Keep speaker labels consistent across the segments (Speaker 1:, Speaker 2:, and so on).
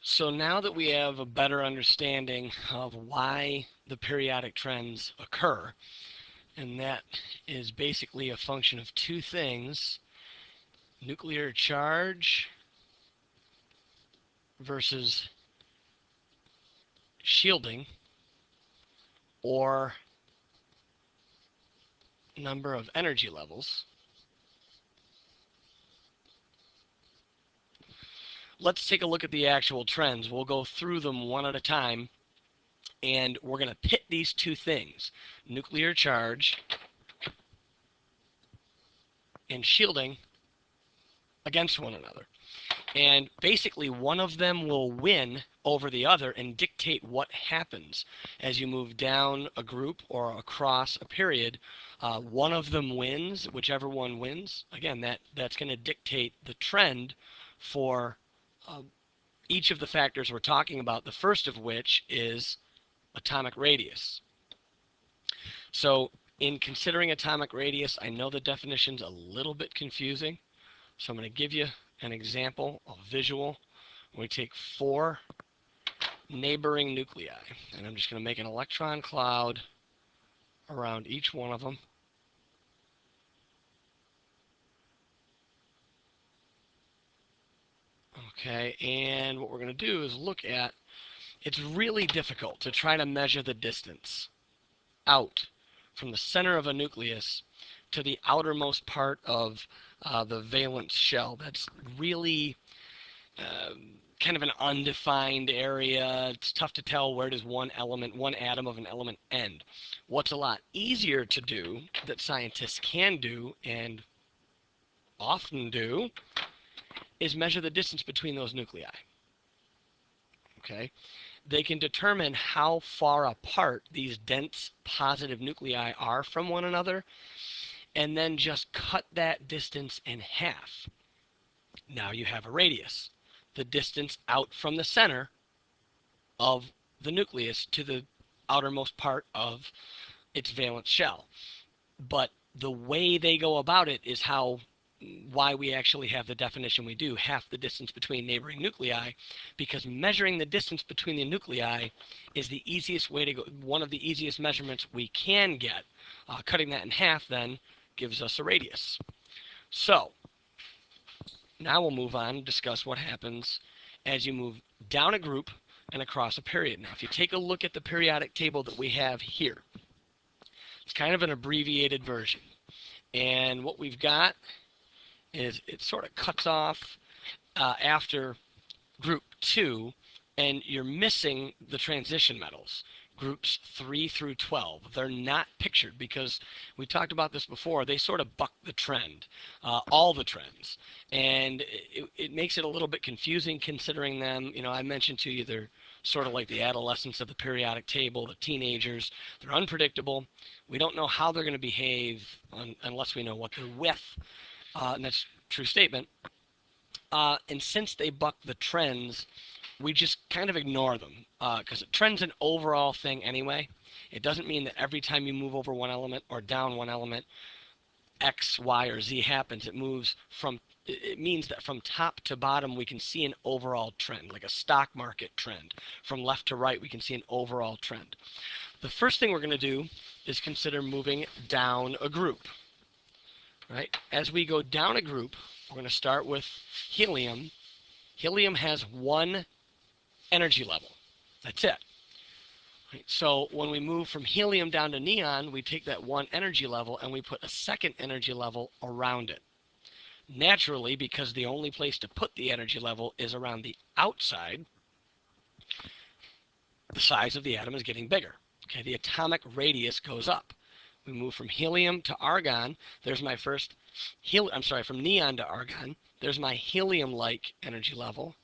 Speaker 1: So now that we have a better understanding of why the periodic trends occur, and that is basically a function of two things: nuclear charge versus shielding, or number of energy levels. Let's take a look at the actual trends. We'll go through them one at a time, and we're going to pit these two things, nuclear charge and shielding, against one another. And basically, one of them will win over the other and dictate what happens as you move down a group or across a period. One of them wins, whichever one wins. Again, that's going to dictate the trend for uh, each of the factors we're talking about, the first of which is atomic radius. So in considering atomic radius, I know the definition's a little bit confusing, so I'm going to give you an example, a visual. We take 4 neighboring nuclei, and I'm just going to make an electron cloud around each one of them. Okay, and what we're going to do is look at, it's really difficult to try to measure the distance out from the center of a nucleus to the outermost part of the valence shell. That's really kind of an undefined area. It's tough to tell where does one atom of an element end. What's a lot easier to do, that scientists can do and often do, is measure the distance between those nuclei. Okay? They can determine how far apart these dense positive nuclei are from one another, and then just cut that distance in half. Now you have a radius, the distance out from the center of the nucleus to the outermost part of its valence shell. But the way they go about it is why we actually have the definition we do, half the distance between neighboring nuclei, because measuring the distance between the nuclei is the easiest way to go, one of the easiest measurements we can get. Cutting that in half then gives us a radius. So now we'll move on and discuss what happens as you move down a group and across a period. Now, if you take a look at the periodic table that we have here, it's kind of an abbreviated version. And what we've got is it sort of cuts off after group 2, and you're missing the transition metals, groups 3 through 12. They're not pictured because we talked about this before. They sort of buck the trend, all the trends, and it makes it a little bit confusing considering them. You know, I mentioned to you they're sort of like the adolescents of the periodic table, the teenagers. They're unpredictable. We don't know how they're going to behave unless we know what they're with, and that's a true statement. And since they buck the trends, we just kind of ignore them because a trend's an overall thing anyway. It doesn't mean that every time you move over one element or down one element, X, Y, or Z happens. It means that from top to bottom, we can see an overall trend, like a stock market trend. From left to right, we can see an overall trend. The first thing we're going to do is consider moving down a group. Right? As we go down a group, we're going to start with helium. Helium has 1 energy level. That's it. Right? So when we move from helium down to neon, we take that 1 energy level and we put a second energy level around it. Naturally, because the only place to put the energy level is around the outside, the size of the atom is getting bigger. Okay, the atomic radius goes up. We move from helium to argon. There's my first from neon to argon. There's my helium-like energy level.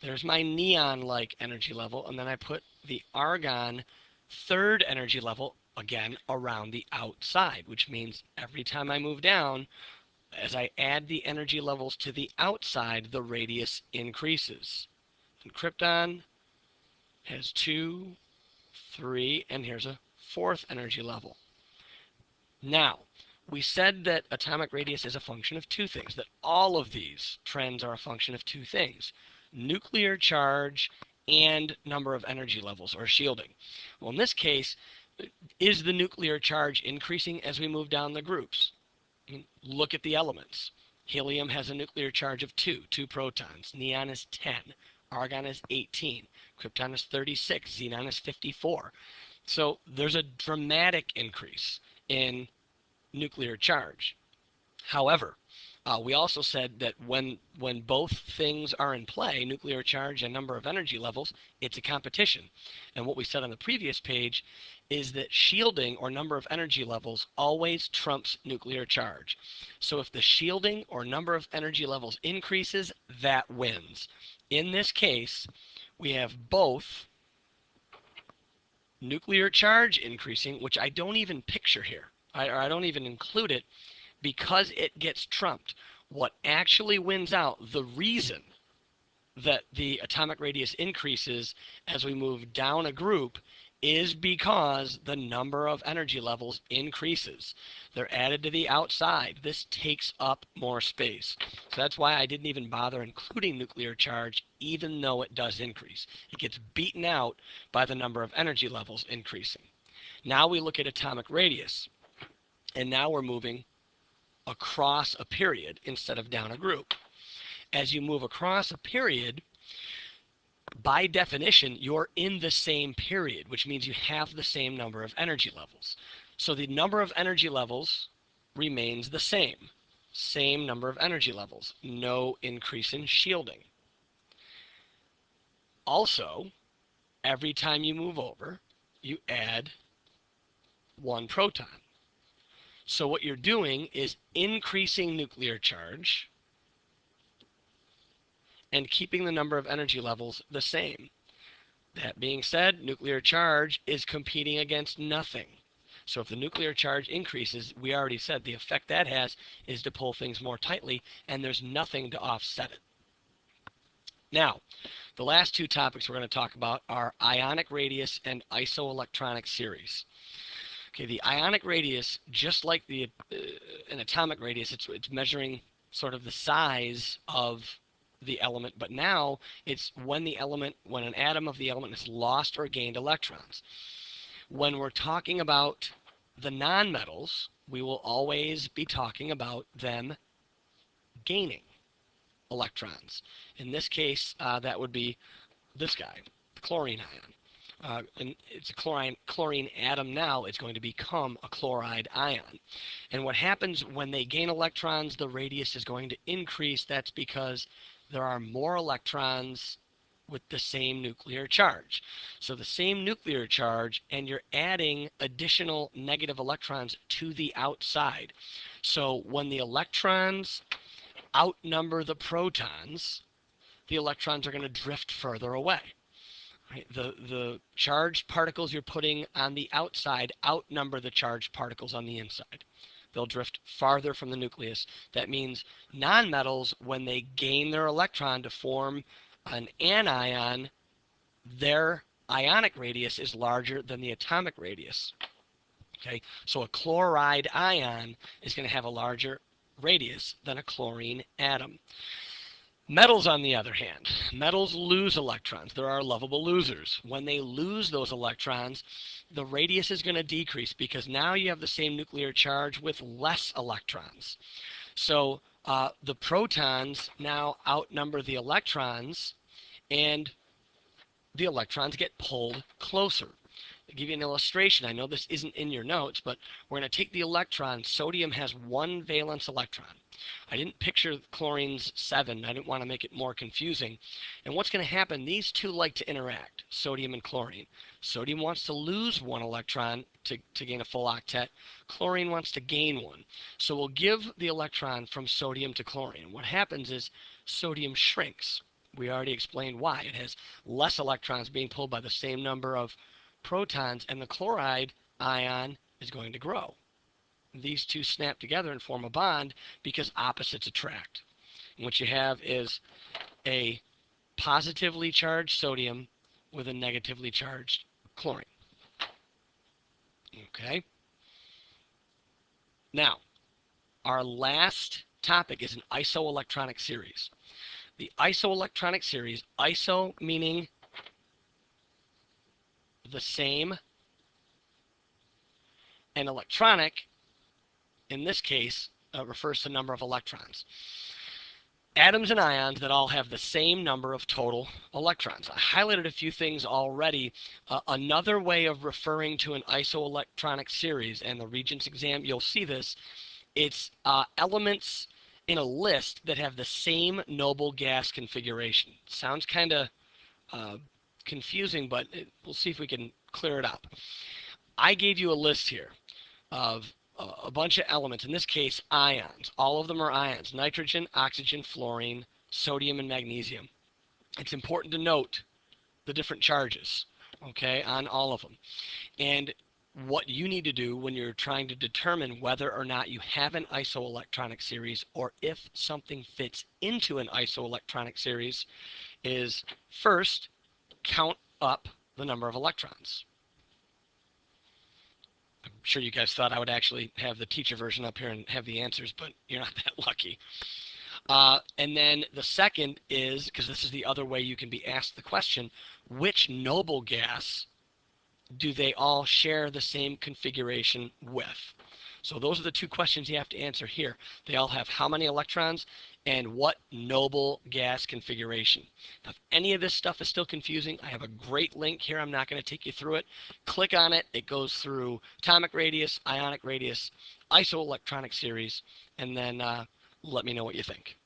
Speaker 1: There's my neon-like energy level, and then I put the argon third energy level again around the outside, which means every time I move down, as I add the energy levels to the outside, the radius increases. And krypton has 2, 3, and here's a 4th energy level. Now, we said that atomic radius is a function of 2 things, that all of these trends are a function of 2 things, nuclear charge and number of energy levels, or shielding. Well, in this case, is the nuclear charge increasing as we move down the groups? I mean, look at the elements. Helium has a nuclear charge of 2 protons. Neon is 10. Argon is 18. Krypton is 36. Xenon is 54. So there's a dramatic increase in nuclear charge. However, we also said that when both things are in play, nuclear charge and number of energy levels, it's a competition. And what we said on the previous page is that shielding or number of energy levels always trumps nuclear charge. So if the shielding or number of energy levels increases, that wins. In this case, we have both nuclear charge increasing, which I don't even picture here. I don't even include it because it gets trumped. What actually wins out, the reason that the atomic radius increases as we move down a group, is because the number of energy levels increases. They're added to the outside. This takes up more space. So that's why I didn't even bother including nuclear charge, even though it does increase. It gets beaten out by the number of energy levels increasing. Now we look at atomic radius, and now we're moving across a period instead of down a group. As you move across a period, by definition, you're in the same period, which means you have the same number of energy levels. So the number of energy levels remains the same. Same number of energy levels. No increase in shielding. Also, every time you move over, you add 1 proton. So what you're doing is increasing nuclear charge and keeping the number of energy levels the same. That being said, nuclear charge is competing against nothing. So if the nuclear charge increases, we already said the effect that has is to pull things more tightly, and there's nothing to offset it. Now, the last 2 topics we're going to talk about are ionic radius and isoelectronic series. Okay, the ionic radius, just like an atomic radius, it's measuring sort of the size of the element, but now it's when an atom of the element has lost or gained electrons. When we're talking about the nonmetals, we will always be talking about them gaining electrons. In this case, that would be this guy, the chlorine ion. And it's a chlorine atom now. It's going to become a chloride ion. And what happens when they gain electrons, the radius is going to increase. That's because there are more electrons with the same nuclear charge. So the same nuclear charge, and you're adding additional negative electrons to the outside. So when the electrons outnumber the protons, the electrons are going to drift further away. Right? The charged particles you're putting on the outside outnumber the charged particles on the inside. They'll drift farther from the nucleus. That means nonmetals, when they gain their electron to form an anion, their ionic radius is larger than the atomic radius. Okay, so a chloride ion is going to have a larger radius than a chlorine atom. Metals, on the other hand, metals lose electrons. There are lovable losers. When they lose those electrons, the radius is going to decrease because now you have the same nuclear charge with less electrons. So the protons now outnumber the electrons, and the electrons get pulled closer. To give you an illustration, I know this isn't in your notes, but we're going to take the electron. Sodium has 1 valence electron. I didn't picture chlorine's 7. I didn't want to make it more confusing. And what's going to happen, these two like to interact, sodium and chlorine. Sodium wants to lose 1 electron to gain a full octet. Chlorine wants to gain 1. So we'll give the electron from sodium to chlorine. What happens is sodium shrinks. We already explained why. It has less electrons being pulled by the same number of protons, and the chloride ion is going to grow. These two snap together and form a bond because opposites attract. And what you have is a positively charged sodium with a negatively charged chlorine. Okay? Now, our last topic is an isoelectronic series. The isoelectronic series, iso meaning the same, and electronic, in this case, refers to number of electrons. Atoms and ions that all have the same number of total electrons. I highlighted a few things already. Another way of referring to an isoelectronic series, and the Regents exam, you'll see this, it's elements in a list that have the same noble gas configuration. Sounds kind of confusing, but we'll see if we can clear it up. I gave you a list here of a bunch of elements, in this case ions. All of them are ions: nitrogen, oxygen, fluorine, sodium, and magnesium. It's important to note the different charges, okay, on all of them. And what you need to do when you're trying to determine whether or not you have an isoelectronic series, or if something fits into an isoelectronic series, is first count up the number of electrons. I'm sure you guys thought I would actually have the teacher version up here and have the answers, but you're not that lucky. And then the second is, because this is the other way you can be asked the question, which noble gas do they all share the same configuration with? So those are the two questions you have to answer here. They all have how many electrons and what noble gas configuration. Now, if any of this stuff is still confusing, I have a great link here. I'm not going to take you through it. Click on it. It goes through atomic radius, ionic radius, isoelectronic series, and then let me know what you think.